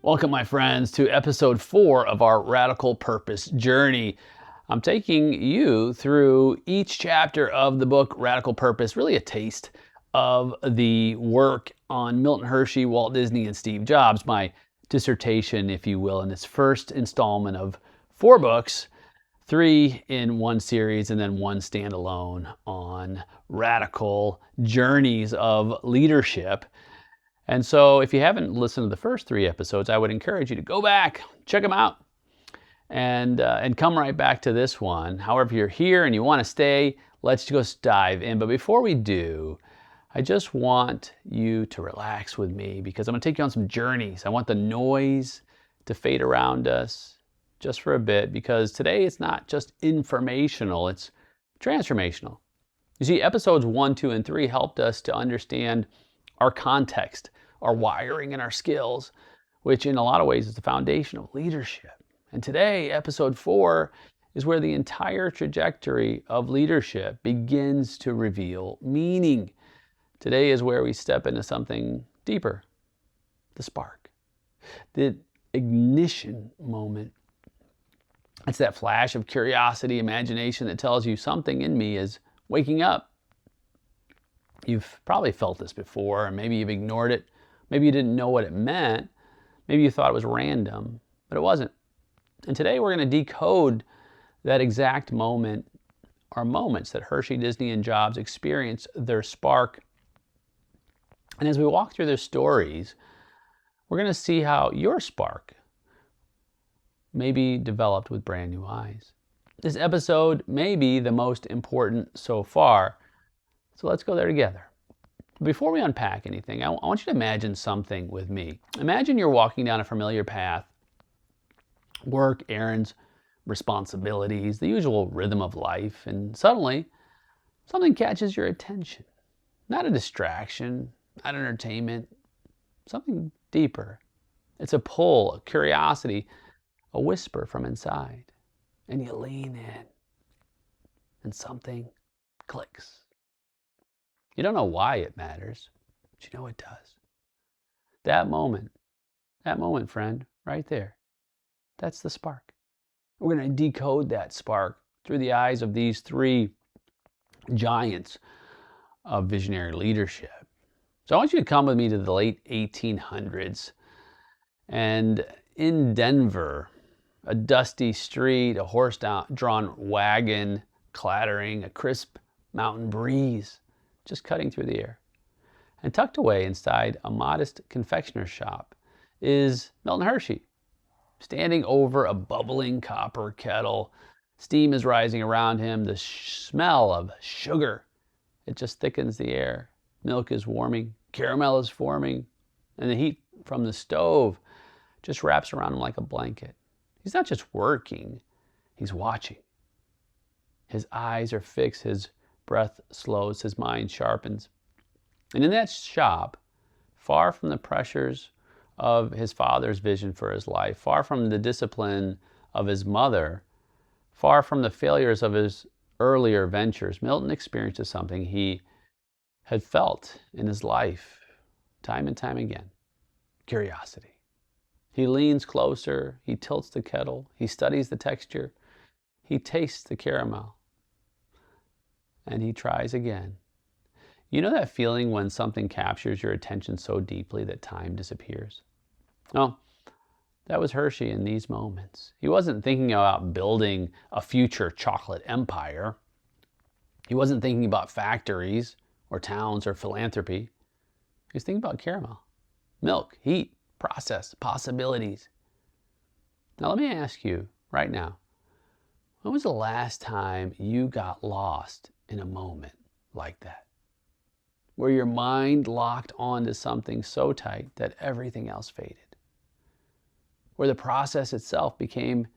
Welcome, my friends, to episode 4 of our Radical Purpose Journey. I'm taking you through each chapter of the book Radical Purpose, really a taste of the work on Milton Hershey, Walt Disney, and Steve Jobs, my dissertation, if you will, in its first installment of 4 books, 3 in one series, and then 1 standalone on radical journeys of leadership. And so if you haven't listened to the first 3 episodes, I would encourage you to go back, check them out, and come right back to this one. However, you're here and you want to stay, let's just dive in. But before we do, I just want you to relax with me because I'm going to take you on some journeys. I want the noise to fade around us just for a bit because today it's not just informational, it's transformational. You see, episodes 1, 2, and 3 helped us to understand our context, our wiring, and our skills, which in a lot of ways is the foundation of leadership. And today, episode 4, is where the entire trajectory of leadership begins to reveal meaning. Today is where we step into something deeper, the spark, the ignition moment. It's that flash of curiosity, imagination that tells you something in me is waking up. You've probably felt this before, and maybe you've ignored it. Maybe you didn't know what it meant. Maybe you thought it was random, but it wasn't. And today we're going to decode that exact moment, or moments that Hershey, Disney, and Jobs experienced their spark. And as we walk through their stories, we're going to see how your spark may be developed with brand new eyes. This episode may be the most important so far. So let's go there together. Before we unpack anything, I want you to imagine something with me. Imagine you're walking down a familiar path, work, errands, responsibilities, the usual rhythm of life, and suddenly something catches your attention. Not a distraction, not entertainment, something deeper. It's a pull, a curiosity, a whisper from inside. And you lean in, and something clicks. You don't know why it matters, but you know it does. That moment, friend, right there, that's the spark. We're going to decode that spark through the eyes of these 3 giants of visionary leadership. So I want you to come with me to the late 1800s. And in Denver, a dusty street, a horse-drawn wagon clattering, a crisp mountain breeze just cutting through the air. And tucked away inside a modest confectioner's shop is Milton Hershey, standing over a bubbling copper kettle. Steam is rising around him, the smell of sugar, it just thickens the air. Milk is warming, caramel is forming, and the heat from the stove just wraps around him like a blanket. He's not just working, he's watching. His eyes are fixed, his breath slows, his mind sharpens. And in that shop, far from the pressures of his father's vision for his life, far from the discipline of his mother, far from the failures of his earlier ventures, Milton experiences something he had felt in his life time and time again: curiosity. He leans closer, he tilts the kettle, he studies the texture, he tastes the caramel. And he tries again. You know that feeling when something captures your attention so deeply that time disappears? Well, that was Hershey in these moments. He wasn't thinking about building a future chocolate empire. He wasn't thinking about factories or towns or philanthropy. He was thinking about caramel, milk, heat, process, possibilities. Now let me ask you right now, when was the last time you got lost in a moment like that, where your mind locked onto something so tight that everything else faded, where the process itself became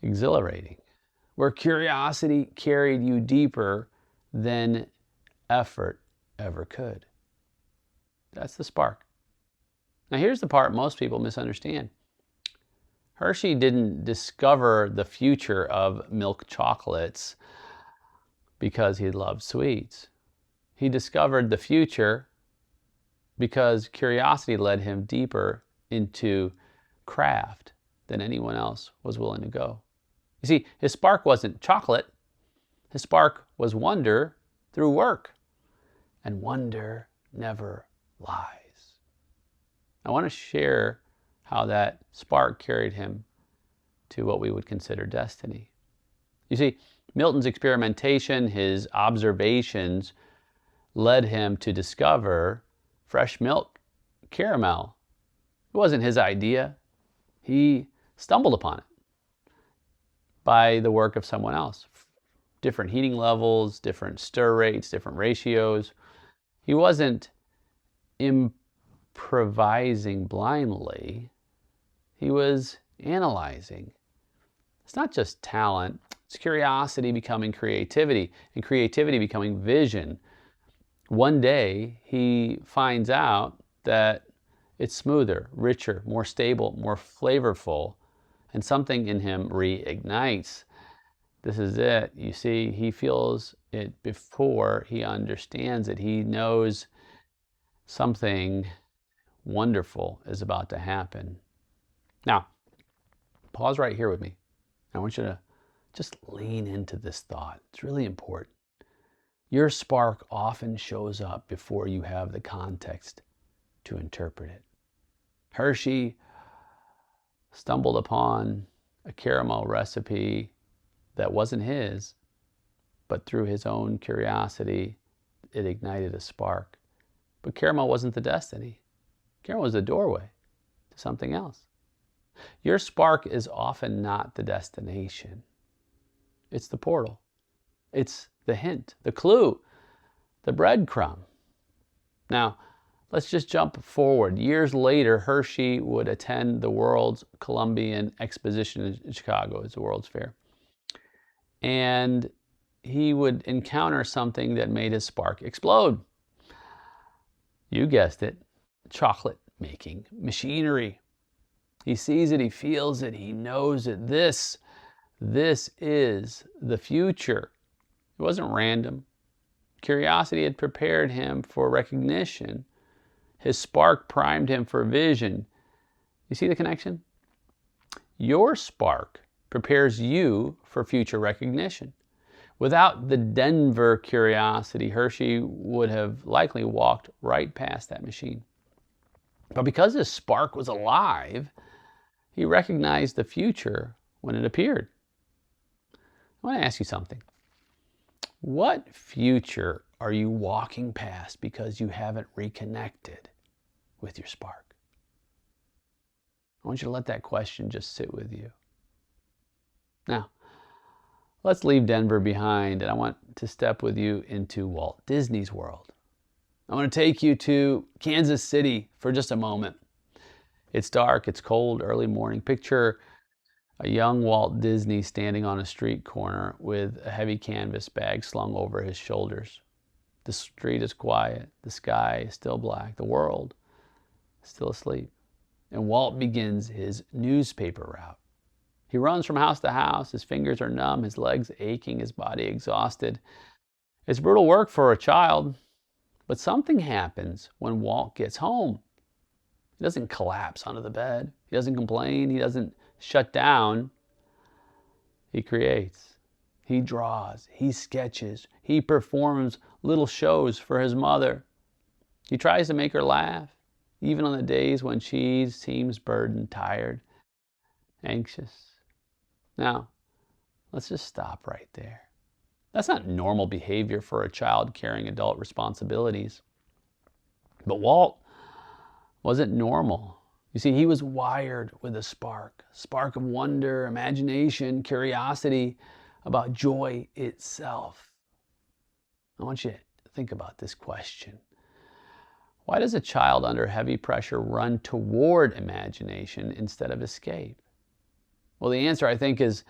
exhilarating, where curiosity carried you deeper than effort ever could? That's the spark. Now here's the part most people misunderstand. Hershey didn't discover the future of milk chocolates because he loved sweets. He discovered the future because curiosity led him deeper into craft than anyone else was willing to go. You see, his spark wasn't chocolate. His spark was wonder through work. And wonder never lies. I want to share how that spark carried him to what we would consider destiny. You see, Milton's experimentation, his observations, led him to discover fresh milk caramel. It wasn't his idea. He stumbled upon it by the work of someone else. Different heating levels, different stir rates, different ratios. He wasn't improvising blindly. He was analyzing. It's not just talent. It's curiosity becoming creativity, and creativity becoming vision. One day, he finds out that it's smoother, richer, more stable, more flavorful, and something in him reignites. This is it. You see, he feels it before he understands it. He knows something wonderful is about to happen. Now, pause right here with me. I want you to just lean into this thought. It's really important. Your spark often shows up before you have the context to interpret it. Hershey stumbled upon a caramel recipe that wasn't his, but through his own curiosity, it ignited a spark. But caramel wasn't the destiny. Caramel was the doorway to something else. Your spark is often not the destination. It's the portal. It's the hint, the clue, the breadcrumb. Now, let's just jump forward. Years later, Hershey would attend the World's Columbian Exposition in Chicago. It's the World's Fair. And he would encounter something that made his spark explode. You guessed it, chocolate making machinery. He sees it, he feels it, he knows it. This is the future. It wasn't random. Curiosity had prepared him for recognition. His spark primed him for vision. You see the connection? Your spark prepares you for future recognition. Without the Denver curiosity, Hershey would have likely walked right past that machine. But because his spark was alive, he recognized the future when it appeared. I want to ask you something. What future are you walking past because you haven't reconnected with your spark? I want you to let that question just sit with you. Now, let's leave Denver behind, and I want to step with you into Walt Disney's world. I want to take you to Kansas City for just a moment. It's dark, it's cold, early morning. Picture a young Walt Disney standing on a street corner with a heavy canvas bag slung over his shoulders. The street is quiet, the sky is still black, the world is still asleep. And Walt begins his newspaper route. He runs from house to house, his fingers are numb, his legs aching, his body exhausted. It's brutal work for a child, but something happens when Walt gets home. He doesn't collapse onto the bed. He doesn't complain. He doesn't shut down. He creates. He draws. He sketches. He performs little shows for his mother. He tries to make her laugh, even on the days when she seems burdened, tired, anxious. Now, let's just stop right there. That's not normal behavior for a child carrying adult responsibilities. But Walt wasn't normal. You see, he was wired with a spark of wonder, imagination, curiosity about joy itself. I want you to think about this question. Why does a child under heavy pressure run toward imagination instead of escape? Well, the answer, I think, is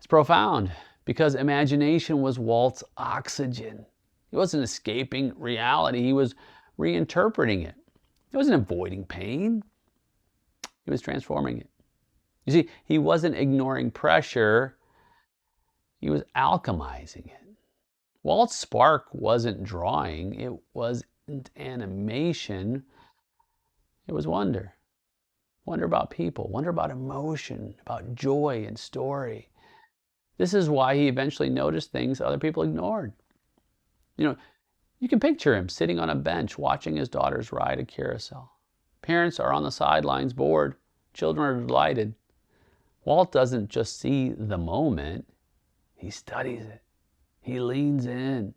profound, because imagination was Walt's oxygen. He wasn't escaping reality. He was reinterpreting it. He wasn't avoiding pain. He was transforming it. You see, he wasn't ignoring pressure. He was alchemizing it. Walt's spark wasn't drawing. It wasn't animation. It was wonder. Wonder about people, wonder about emotion, about joy and story. This is why he eventually noticed things other people ignored. You know, you can picture him sitting on a bench watching his daughters ride a carousel. Parents are on the sidelines bored. Children are delighted. Walt doesn't just see the moment, he studies it. He leans in.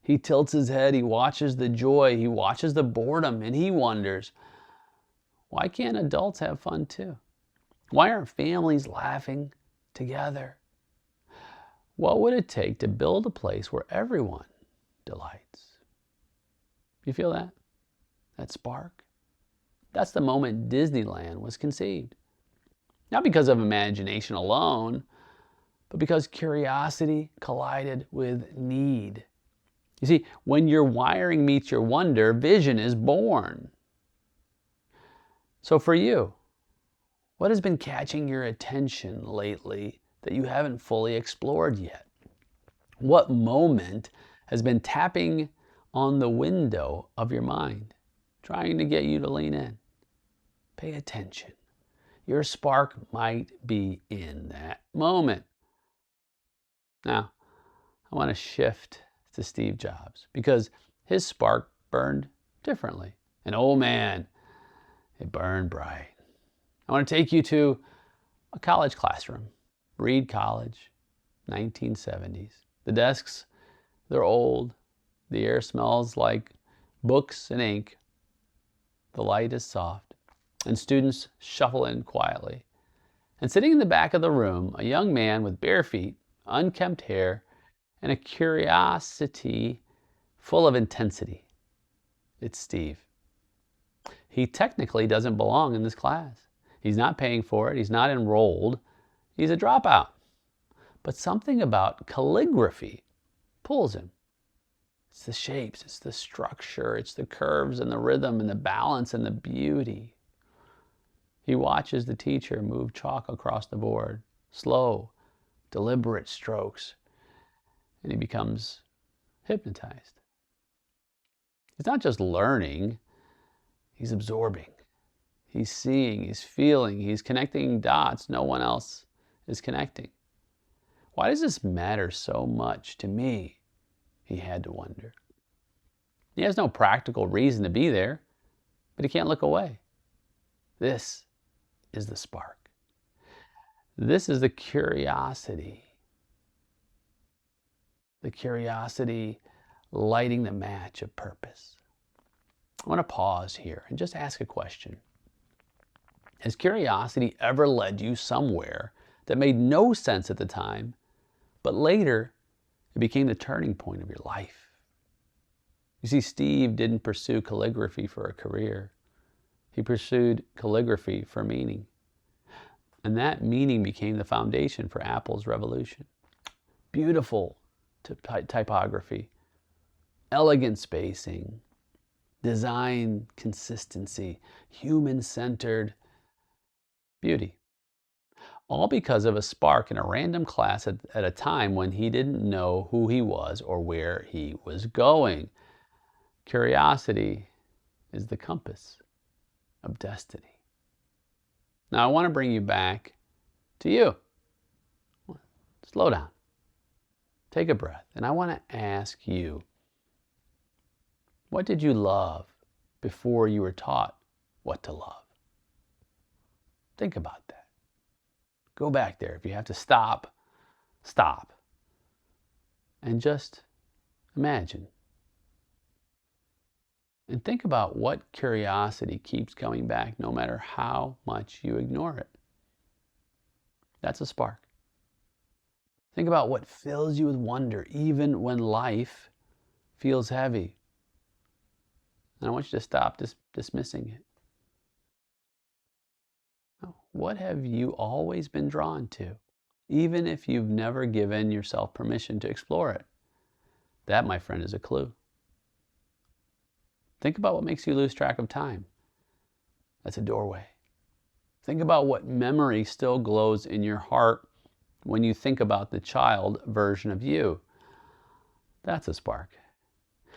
He tilts his head. He watches the joy. He watches the boredom. And he wonders, why can't adults have fun too? Why aren't families laughing together? What would it take to build a place where everyone delights? You feel that? That spark? That's the moment Disneyland was conceived. Not because of imagination alone, but because curiosity collided with need. You see, when your wiring meets your wonder, vision is born. So for you, what has been catching your attention lately that you haven't fully explored yet? What moment has been tapping on the window of your mind, trying to get you to lean in? Pay attention. Your spark might be in that moment. Now, I want to shift to Steve Jobs because his spark burned differently. And oh man, it burned bright. I want to take you to a college classroom. Reed College, 1970s. The desks, they're old. The air smells like books and ink. The light is soft, and students shuffle in quietly. And sitting in the back of the room, a young man with bare feet, unkempt hair, and a curiosity full of intensity. It's Steve. He technically doesn't belong in this class. He's not paying for it. He's not enrolled. He's a dropout. But something about calligraphy pulls him. It's the shapes, it's the structure, it's the curves and the rhythm and the balance and the beauty. He watches the teacher move chalk across the board, slow, deliberate strokes, and he becomes hypnotized. He's not just learning, he's absorbing. He's seeing, he's feeling, he's connecting dots no one else is connecting. Why does this matter so much to me? He had to wonder. He has no practical reason to be there, but he can't look away. This is the spark. This is the curiosity. The curiosity lighting the match of purpose. I want to pause here and just ask a question. Has curiosity ever led you somewhere that made no sense at the time, but later it became the turning point of your life? You see, Steve didn't pursue calligraphy for a career. He pursued calligraphy for meaning. And that meaning became the foundation for Apple's revolution. Beautiful typography, elegant spacing, design consistency, human-centered beauty. All because of a spark in a random class at a time when he didn't know who he was or where he was going. Curiosity is the compass of destiny. Now I want to bring you back to you. Slow down. Take a breath. And I want to ask you, what did you love before you were taught what to love? Think about that. Go back there. If you have to stop, stop. And just imagine. And think about what curiosity keeps coming back no matter how much you ignore it. That's a spark. Think about what fills you with wonder even when life feels heavy. And I want you to stop dismissing it. What have you always been drawn to, even if you've never given yourself permission to explore it? That, my friend, is a clue. Think about what makes you lose track of time. That's a doorway. Think about what memory still glows in your heart when you think about the child version of you. That's a spark.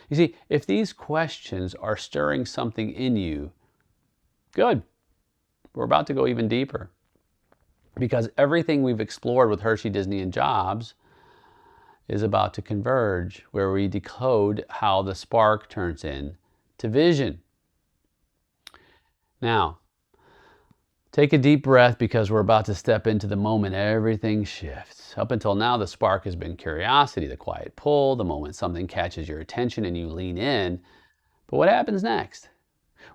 You see, if these questions are stirring something in you, good. We're about to go even deeper because everything we've explored with Hershey, Disney, and Jobs is about to converge, where we decode how the spark turns into vision. Now, take a deep breath because we're about to step into the moment everything shifts. Up until now, the spark has been curiosity, the quiet pull, the moment something catches your attention and you lean in. But what happens next?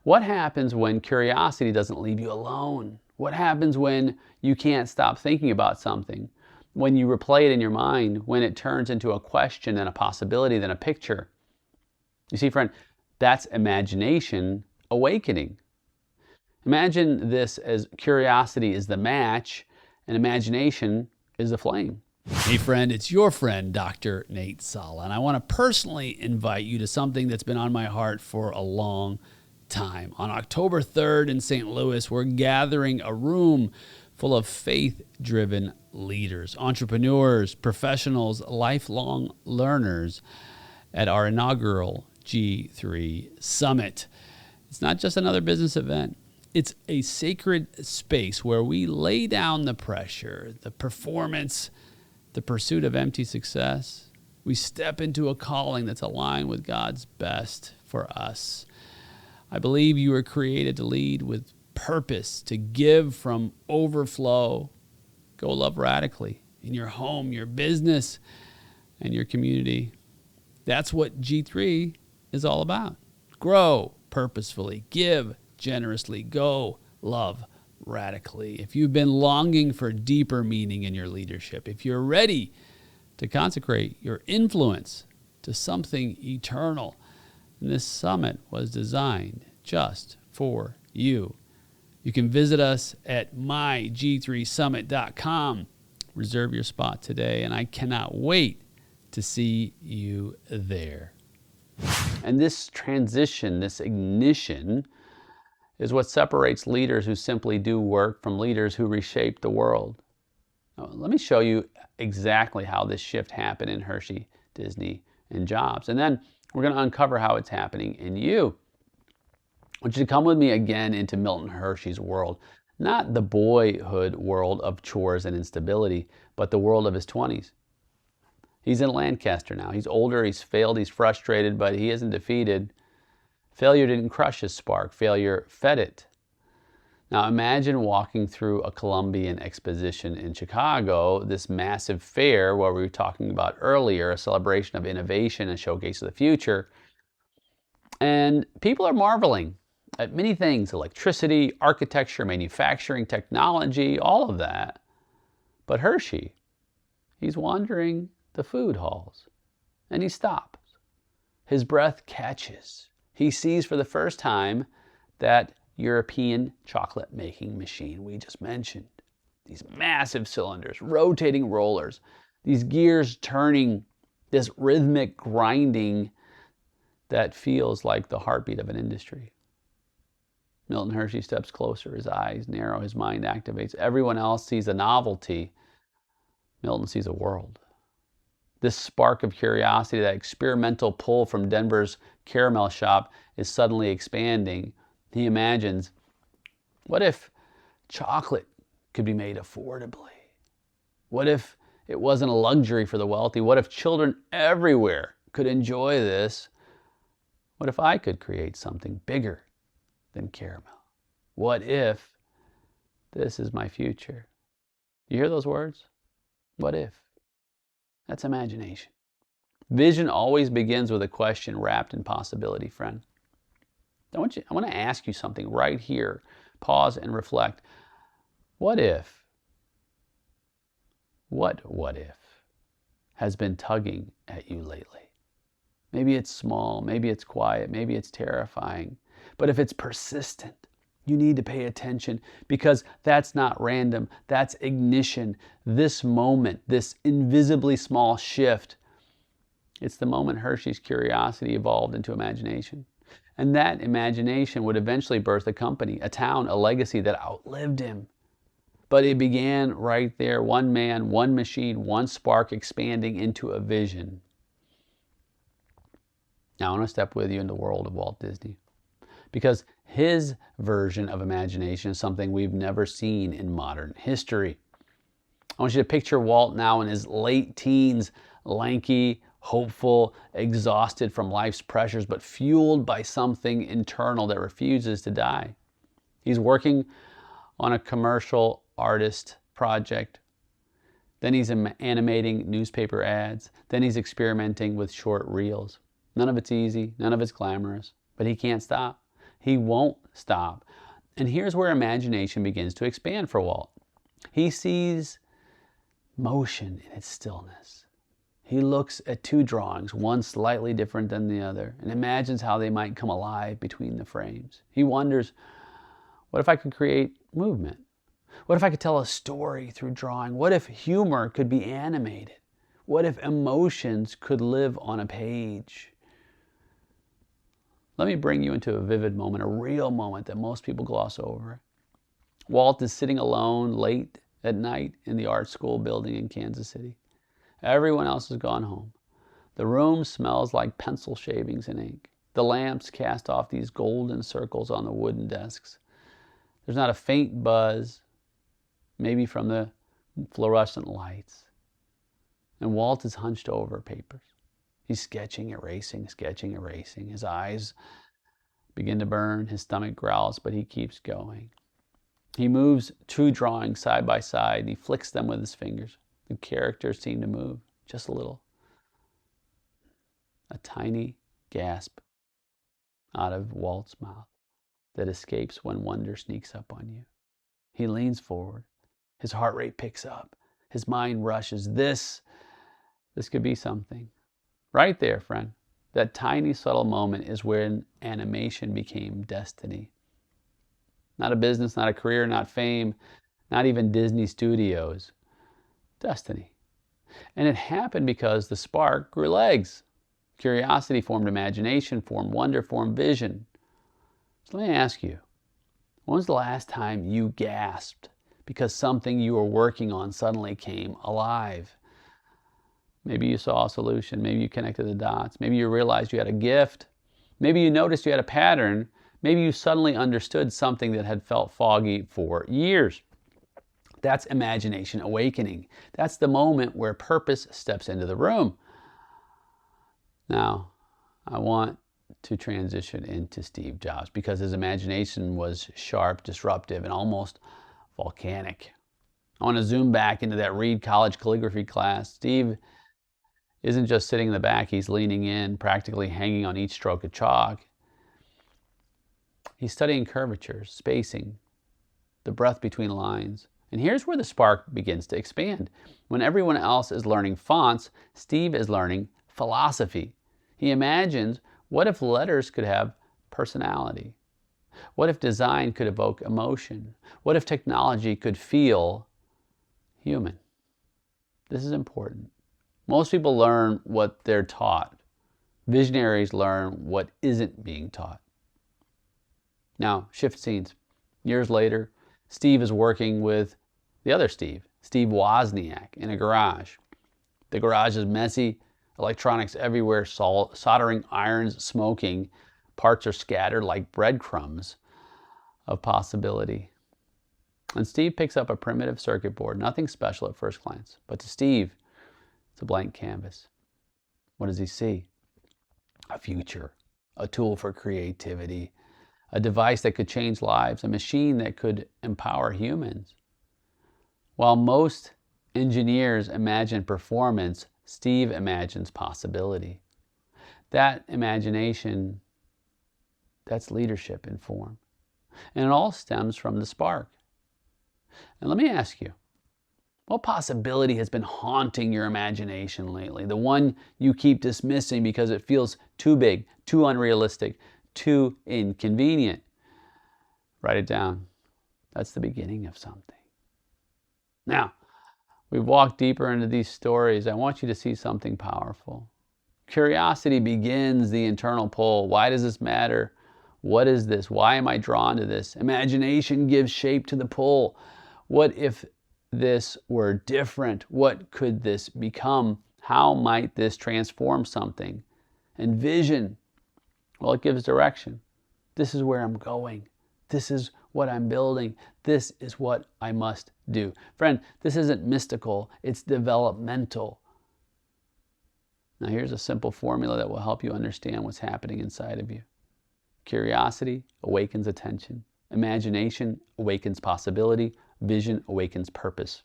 What happens when curiosity doesn't leave you alone? What happens when you can't stop thinking about something? When you replay it in your mind, when it turns into a question and a possibility, then a picture? You see, friend, that's imagination awakening. Imagine this as curiosity is the match and imagination is the flame. Hey friend, it's your friend, Dr. Nate Salah, and I want to personally invite you to something that's been on my heart for a long time. On October 3rd in St. Louis, we're gathering a room full of faith-driven leaders, entrepreneurs, professionals, lifelong learners at our inaugural G3 Summit. It's not just another business event. It's a sacred space where we lay down the pressure, the performance, the pursuit of empty success. We step into a calling that's aligned with God's best for us. I believe you were created to lead with purpose, to give from overflow. Go love radically in your home, your business, and your community. That's what G3 is all about. Grow purposefully, give generously, go love radically. If you've been longing for deeper meaning in your leadership, if you're ready to consecrate your influence to something eternal, this summit was designed just for you. You can visit us at mygg3summit.com. Reserve your spot today, and I cannot wait to see you there. And this transition, this ignition, is what separates leaders who simply do work from leaders who reshape the world. Now, let me show you exactly how this shift happened in Hershey, Disney, and Jobs. And then we're going to uncover how it's happening in you. I want you to come with me again into Milton Hershey's world. Not the boyhood world of chores and instability, but the world of his 20s. He's in Lancaster now. He's older, he's failed, he's frustrated, but he isn't defeated. Failure didn't crush his spark. Failure fed it. Now imagine walking through a Columbian exposition in Chicago, this massive fair where we were talking about earlier, a celebration of innovation and showcase of the future. And people are marveling at many things: electricity, architecture, manufacturing, technology, all of that. But Hershey, he's wandering the food halls, and he stops. His breath catches. He sees for the first time that European chocolate making machine we just mentioned. These massive cylinders, rotating rollers, these gears turning, this rhythmic grinding that feels like the heartbeat of an industry. Milton Hershey steps closer, his eyes narrow, his mind activates. Everyone else sees a novelty. Milton sees a world. This spark of curiosity, that experimental pull from Denver's caramel shop is suddenly expanding. He imagines, what if chocolate could be made affordably? What if it wasn't a luxury for the wealthy? What if children everywhere could enjoy this? What if I could create something bigger than caramel? What if this is my future? You hear those words? What if? That's imagination. Vision always begins with a question wrapped in possibility, friend. I want to ask you something right here. Pause and reflect. What if? What if has been tugging at you lately? Maybe it's small, maybe it's quiet, maybe it's terrifying. But if it's persistent, you need to pay attention, because that's not random. That's ignition. This moment, this invisibly small shift, it's the moment Hershey's curiosity evolved into imagination. And that imagination would eventually birth a company, a town, a legacy that outlived him. But it began right there. One man, one machine, one spark expanding into a vision. Now I want to step with you in the world of Walt Disney, because His version of imagination is something we've never seen in modern history. I want you to picture Walt now in his late teens, lanky, hopeful, exhausted from life's pressures, but fueled by something internal that refuses to die. He's working on a commercial artist project. Then he's animating newspaper ads. Then he's experimenting with short reels. None of it's easy, none of it's glamorous, but he can't stop. He won't stop. And here's where imagination begins to expand for Walt. He sees motion in its stillness. He looks at two drawings, one slightly different than the other, and imagines how they might come alive between the frames. He wonders, what if I could create movement? What if I could tell a story through drawing? What if humor could be animated? What if emotions could live on a page? Let me bring you into a vivid moment, a real moment that most people gloss over. Walt is sitting alone late at night in the art school building in Kansas City. Everyone else has gone home. The room smells like pencil shavings and ink. The lamps cast off these golden circles on the wooden desks. There's not a faint buzz, maybe from the fluorescent lights. And Walt is hunched over papers. He's sketching, erasing, sketching, erasing. His eyes begin to burn. His stomach growls, but he keeps going. He moves two drawings side by side. He flicks them with his fingers. The characters seem to move just a little. A tiny gasp out of Walt's mouth that escapes when wonder sneaks up on you. He leans forward. His heart rate picks up. His mind rushes. This could be something. Right there, friend. That tiny, subtle moment is when animation became destiny. Not a business, not a career, not fame, not even Disney Studios. Destiny. And it happened because the spark grew legs. Curiosity formed imagination, formed wonder, formed vision. So let me ask you, when was the last time you gasped because something you were working on suddenly came alive? Maybe you saw a solution. Maybe you connected the dots. Maybe you realized you had a gift. Maybe you noticed you had a pattern. Maybe you suddenly understood something that had felt foggy for years. That's imagination awakening. That's the moment where purpose steps into the room. Now, I want to transition into Steve Jobs because his imagination was sharp, disruptive, and almost volcanic. I want to zoom back into that Reed College calligraphy class. Steve isn't just sitting in the back, he's leaning in, practically hanging on each stroke of chalk. He's studying curvatures, spacing, the breath between lines. And here's where the spark begins to expand. When everyone else is learning fonts, Steve is learning philosophy. He imagines, what if letters could have personality? What if design could evoke emotion? What if technology could feel human? This is important. Most people learn what they're taught. Visionaries learn what isn't being taught. Now, shift scenes. Years later, Steve is working with the other Steve Wozniak, in a garage. The garage is messy, electronics everywhere, soldering irons smoking. Parts are scattered like breadcrumbs of possibility. And Steve picks up a primitive circuit board, nothing special at first glance. But to Steve, it's a blank canvas. What does he see? A future, a tool for creativity, a device that could change lives, a machine that could empower humans. While most engineers imagine performance, Steve imagines possibility. That imagination, that's leadership in form. And it all stems from the spark. And let me ask you, what possibility has been haunting your imagination lately? The one you keep dismissing because it feels too big, too unrealistic, too inconvenient. Write it down. That's the beginning of something. Now, we've walked deeper into these stories. I want you to see something powerful. Curiosity begins the internal pull. Why does this matter? What is this? Why am I drawn to this? Imagination gives shape to the pull. What if this were different? What could this become? How might this transform something? And vision, well, it gives direction. This is where I'm going. This is what I'm building. This is what I must do. Friend, this isn't mystical, it's developmental. Now here's a simple formula that will help you understand what's happening inside of you. Curiosity awakens attention. Imagination awakens possibility. Vision awakens purpose.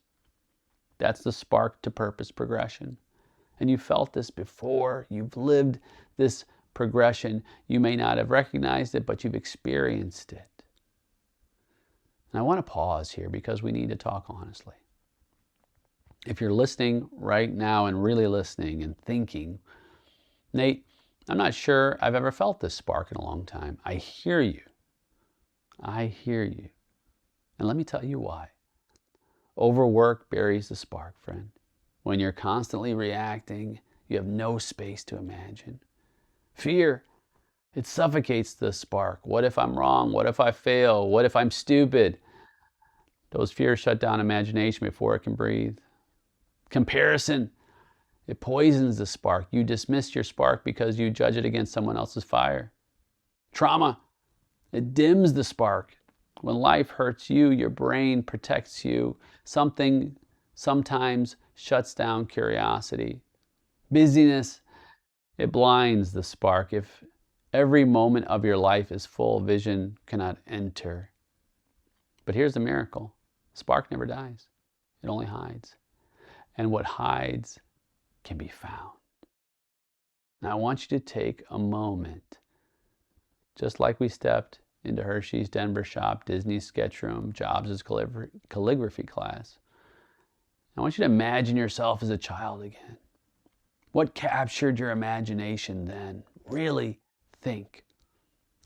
That's the spark to purpose progression. And you felt this before. You've lived this progression. You may not have recognized it, but you've experienced it. And I want to pause here because we need to talk honestly. If you're listening right now and really listening and thinking, Nate, I'm not sure I've ever felt this spark in a long time. I hear you. I hear you. And let me tell you why. Overwork buries the spark, friend. When you're constantly reacting, you have no space to imagine. Fear, it suffocates the spark. What if I'm wrong? What if I fail? What if I'm stupid? Those fears shut down imagination before it can breathe. Comparison, it poisons the spark. You dismiss your spark because you judge it against someone else's fire. Trauma, it dims the spark. When life hurts you, your brain protects you. Something sometimes shuts down curiosity. Busyness, it blinds the spark. If every moment of your life is full, vision cannot enter. But here's the miracle. Spark never dies. It only hides. And what hides can be found. Now I want you to take a moment, just like we stepped into Hershey's Denver shop, Disney's sketch room, Jobs' calligraphy class. I want you to imagine yourself as a child again. What captured your imagination then? Really think.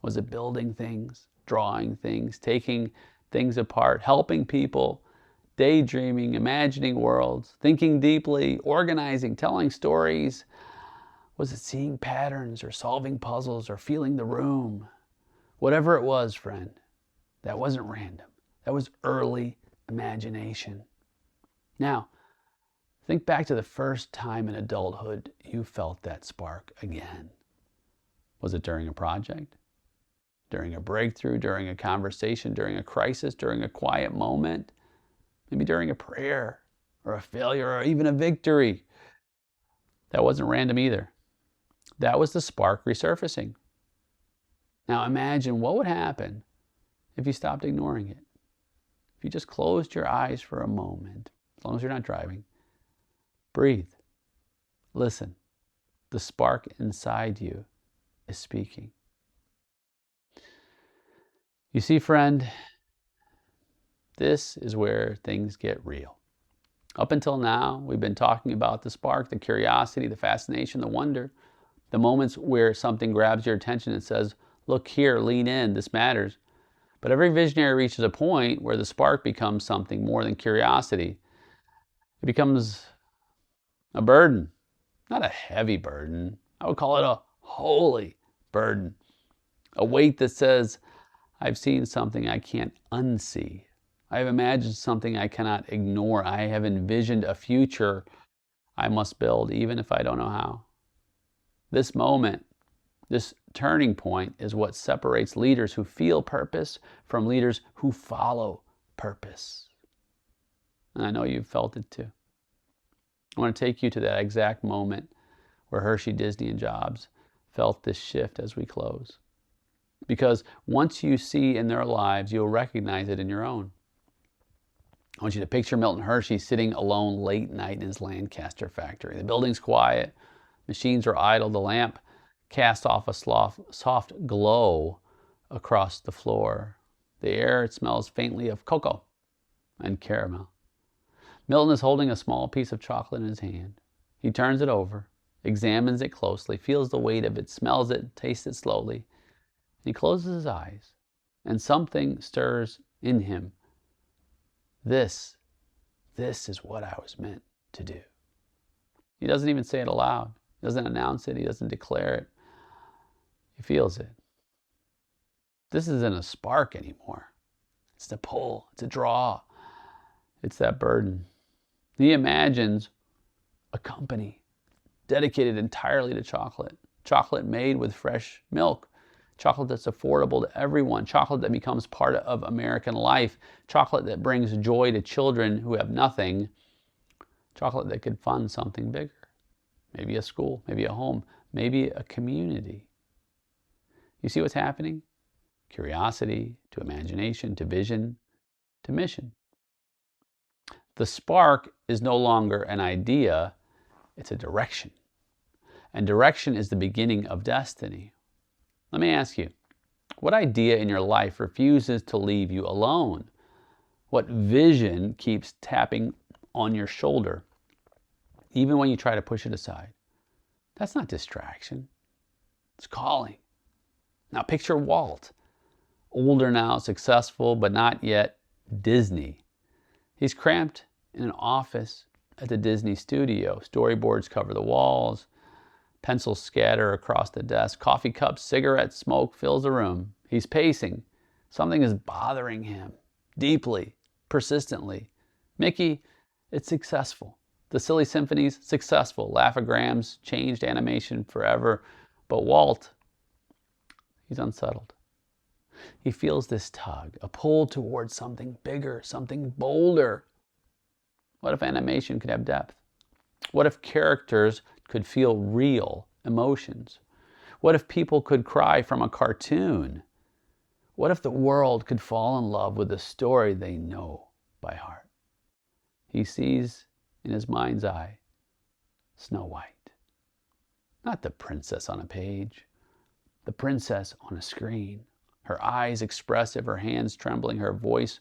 Was it building things, drawing things, taking things apart, helping people, daydreaming, imagining worlds, thinking deeply, organizing, telling stories? Was it seeing patterns or solving puzzles or feeling the room? Whatever it was, friend, that wasn't random. That was early imagination. Now, think back to the first time in adulthood you felt that spark again. Was it during a project? During a breakthrough? During a conversation? During a crisis? During a quiet moment? Maybe during a prayer or a failure or even a victory. That wasn't random either. That was the spark resurfacing. Now imagine what would happen if you stopped ignoring it. If you just closed your eyes for a moment, as long as you're not driving, breathe, listen. The spark inside you is speaking. You see, friend, this is where things get real. Up until now, we've been talking about the spark, the curiosity, the fascination, the wonder, the moments where something grabs your attention and says, look here, lean in, this matters. But every visionary reaches a point where the spark becomes something more than curiosity. It becomes a burden, not a heavy burden. I would call it a holy burden. A weight that says, I've seen something I can't unsee. I have imagined something I cannot ignore. I have envisioned a future I must build, even if I don't know how. This moment, this turning point, is what separates leaders who feel purpose from leaders who follow purpose. And I know you've felt it too. I want to take you to that exact moment where Hershey, Disney, and Jobs felt this shift as we close. Because once you see in their lives, you'll recognize it in your own. I want you to picture Milton Hershey sitting alone late night in his Lancaster factory. The building's quiet, machines are idle, the lamp casts off a soft glow across the floor. The air, it smells faintly of cocoa and caramel. Milton is holding a small piece of chocolate in his hand. He turns it over, examines it closely, feels the weight of it, smells it, tastes it slowly. He closes his eyes, and something stirs in him. This is what I was meant to do. He doesn't even say it aloud. He doesn't announce it. He doesn't declare it. He feels it. This isn't a spark anymore. It's the pull. It's a draw. It's that burden. He imagines a company dedicated entirely to chocolate. Chocolate made with fresh milk. chocolate that's affordable to everyone, chocolate that becomes part of American life, chocolate that brings joy to children who have nothing, chocolate that could fund something bigger. Maybe a school, maybe a home, maybe a community. You see what's happening? Curiosity to imagination, to vision, to mission. The spark is no longer an idea, it's a direction. And direction is the beginning of destiny. Let me ask you, what idea in your life refuses to leave you alone? What vision keeps tapping on your shoulder, even when you try to push it aside? That's not distraction. It's calling. Now picture Walt, older now, successful, but not yet Disney. He's cramped in an office at the Disney studio. Storyboards cover the walls, pencils scatter across the desk, coffee cups, cigarette smoke fills the room. He's pacing. Something is bothering him deeply, persistently. Mickey, it's successful. The Silly Symphonies, successful. Laughograms, changed animation forever. But Walt, he's unsettled. He feels this tug, a pull towards something bigger, something bolder. What if animation could have depth? What if characters could feel real emotions? What if people could cry from a cartoon? What if the world could fall in love with a story they know by heart? He sees in his mind's eye Snow White. Not the princess on a page, the princess on a screen. Her eyes expressive, her hands trembling, her voice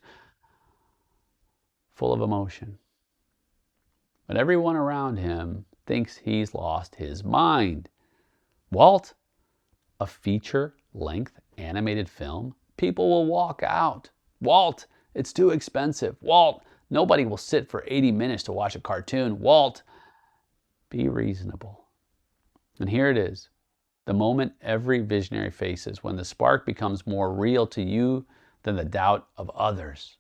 full of emotion. But everyone around him thinks he's lost his mind. Walt, a feature-length animated film? People will walk out. Walt, it's too expensive. Walt, nobody will sit for 80 minutes to watch a cartoon. Walt, be reasonable. And here it is, the moment every visionary faces, when the spark becomes more real to you than the doubt of others.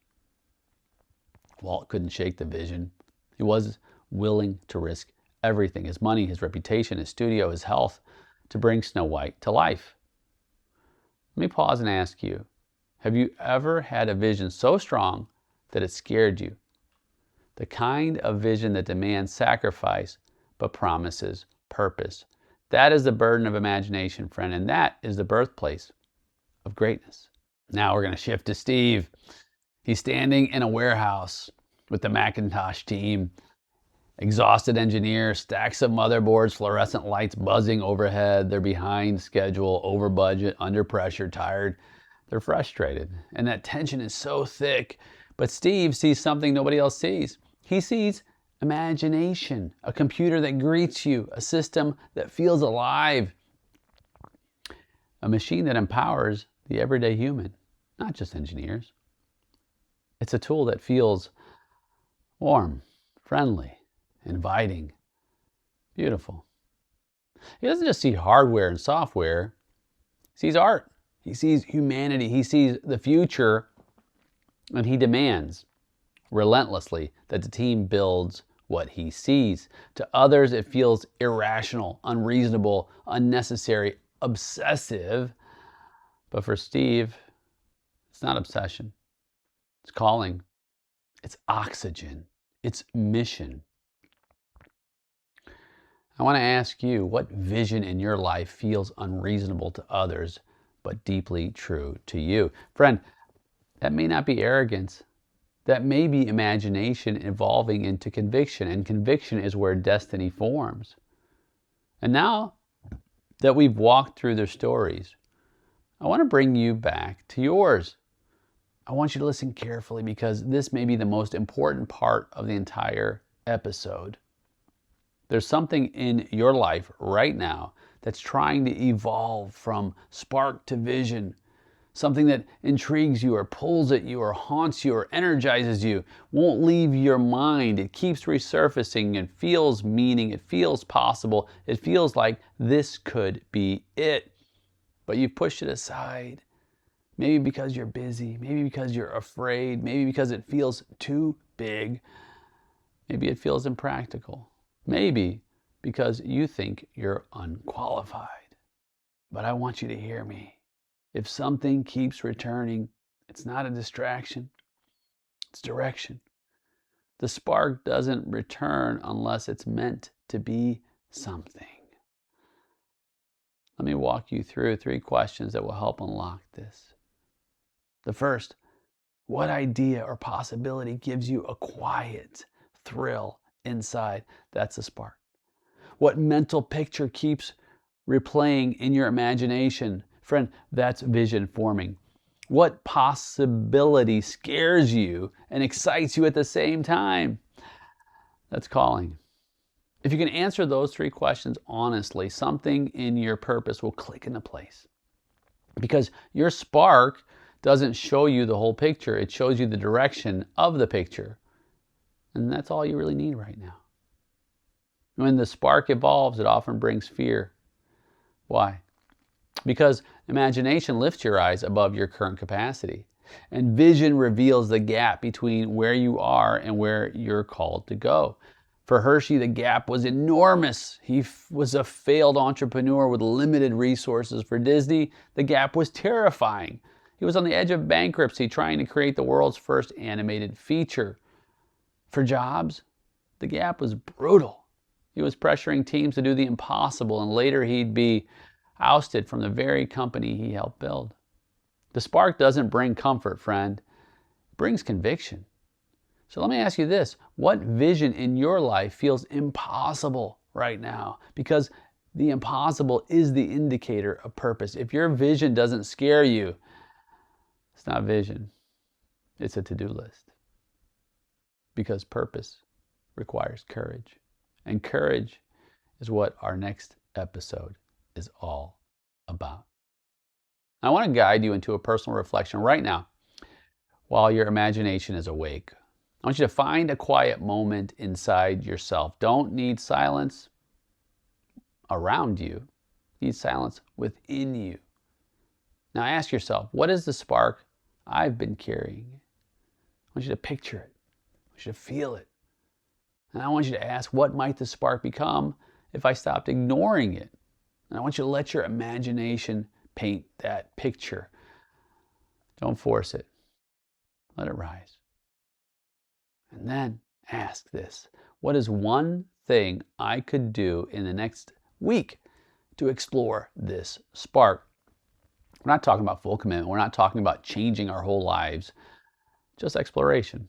Walt couldn't shake the vision. He was willing to risk everything, his money, his reputation, his studio, his health, to bring Snow White to life. Let me pause and ask you, have you ever had a vision so strong that it scared you? The kind of vision that demands sacrifice but promises purpose. That is the burden of imagination, friend, and that is the birthplace of greatness. Now we're going to shift to Steve. He's standing in a warehouse with the Macintosh team. Exhausted engineers, stacks of motherboards, fluorescent lights buzzing overhead. They're behind schedule, over budget, under pressure, tired. They're frustrated. And that tension is so thick. But Steve sees something nobody else sees. He sees imagination, a computer that greets you, a system that feels alive, a machine that empowers the everyday human, not just engineers. It's a tool that feels warm, friendly, inviting, beautiful. He doesn't just see hardware and software. He sees art. He sees humanity. He sees the future. And he demands relentlessly that the team builds what he sees. To others, it feels irrational, unreasonable, unnecessary, obsessive. But for Steve, it's not obsession. It's calling. It's oxygen. It's mission. I want to ask you, what vision in your life feels unreasonable to others, but deeply true to you? Friend, that may not be arrogance. That may be imagination evolving into conviction, and conviction is where destiny forms. And now that we've walked through their stories, I want to bring you back to yours. I want you to listen carefully, because this may be the most important part of the entire episode. There's something in your life right now that's trying to evolve from spark to vision. Something that intrigues you or pulls at you or haunts you or energizes you, won't leave your mind. It keeps resurfacing and feels meaning. It feels possible. It feels like this could be it. But you've pushed it aside. Maybe because you're busy. Maybe because you're afraid. Maybe because it feels too big. Maybe it feels impractical. Maybe because you think you're unqualified. But I want you to hear me. If something keeps returning, it's not a distraction, it's direction. The spark doesn't return unless it's meant to be something. Let me walk you through 3 questions that will help unlock this. The first, what idea or possibility gives you a quiet thrill inside? That's the spark. What mental picture keeps replaying in your imagination? Friend, that's vision forming. What possibility scares you and excites you at the same time? That's calling. If you can answer those 3 questions honestly, something in your purpose will click into place. Because your spark doesn't show you the whole picture, it shows you the direction of the picture. And that's all you really need right now. When the spark evolves, it often brings fear. Why? Because imagination lifts your eyes above your current capacity, and vision reveals the gap between where you are and where you're called to go. For Hershey, the gap was enormous. He was a failed entrepreneur with limited resources. For Disney, the gap was terrifying. He was on the edge of bankruptcy trying to create the world's first animated feature. For Jobs, the gap was brutal. He was pressuring teams to do the impossible, and later he'd be ousted from the very company he helped build. The spark doesn't bring comfort, friend. It brings conviction. So let me ask you this. What vision in your life feels impossible right now? Because the impossible is the indicator of purpose. If your vision doesn't scare you, it's not vision. It's a to-do list. Because purpose requires courage. And courage is what our next episode is all about. I want to guide you into a personal reflection right now while your imagination is awake. I want you to find a quiet moment inside yourself. Don't need silence around you. You need silence within you. Now ask yourself, what is the spark I've been carrying? I want you to picture it. I want you to feel it. And I want you to ask, what might the spark become if I stopped ignoring it? And I want you to let your imagination paint that picture. Don't force it. Let it rise. And then ask this, what is one thing I could do in the next week to explore this spark? We're not talking about full commitment. We're not talking about changing our whole lives. Just exploration.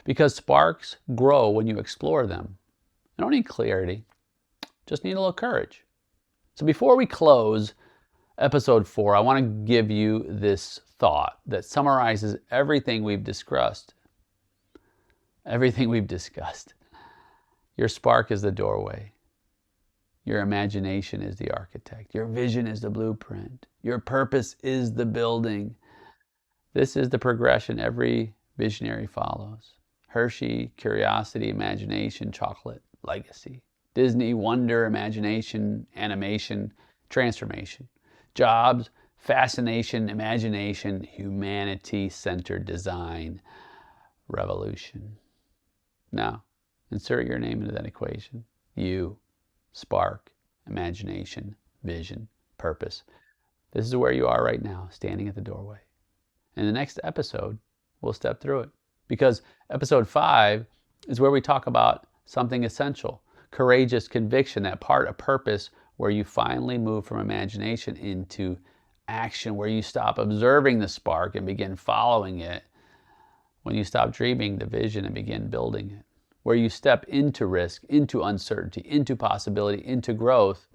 Because sparks grow when you explore them. You don't need clarity. Just need a little courage. So before we close episode 4, I want to give you this thought that summarizes everything we've discussed. Everything we've discussed. Your spark is the doorway. Your imagination is the architect. Your vision is the blueprint. Your purpose is the building. This is the progression every visionary follows. Hershey, curiosity, imagination, chocolate, legacy. Disney, wonder, imagination, animation, transformation. Jobs, fascination, imagination, humanity-centered design, revolution. Now, insert your name into that equation. You, spark, imagination, vision, purpose. This is where you are right now, standing at the doorway. In the next episode, we'll step through it. Because episode 5 is where we talk about something essential, courageous conviction, that part of purpose where you finally move from imagination into action, where you stop observing the spark and begin following it, when you stop dreaming the vision and begin building it, where you step into risk, into uncertainty, into possibility, into growth,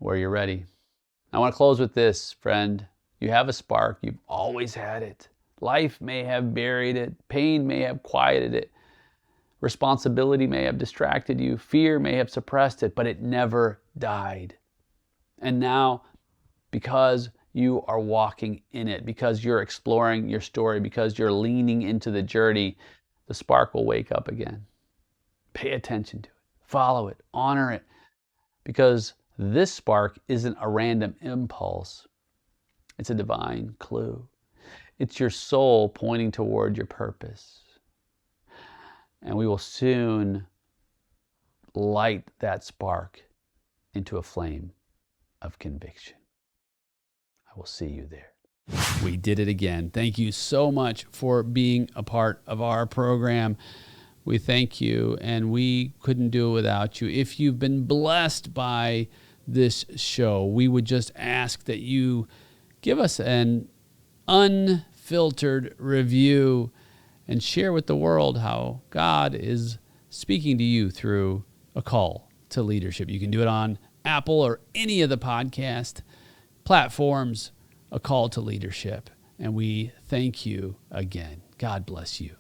where you're ready. I want to close with this, friend. You have a spark. You've always had it. Life may have buried it. Pain may have quieted it. Responsibility may have distracted you. Fear may have suppressed it, but it never died. And now, because you are walking in it, because you're exploring your story, because you're leaning into the journey, the spark will wake up again. Pay attention to it. Follow it. Honor it. Because this spark isn't a random impulse. It's a divine clue. It's your soul pointing toward your purpose. And we will soon light that spark into a flame of conviction. I I will see you there. We did it again. Thank you so much for being a part of our program. We thank you, and we couldn't do it without you. If you've been blessed by this show, we would just ask that you give us an unfiltered review and share with the world how God is speaking to you through a call to leadership. You can do it on Apple or any of the podcast platforms, a call to leadership. And we thank you again. God bless you.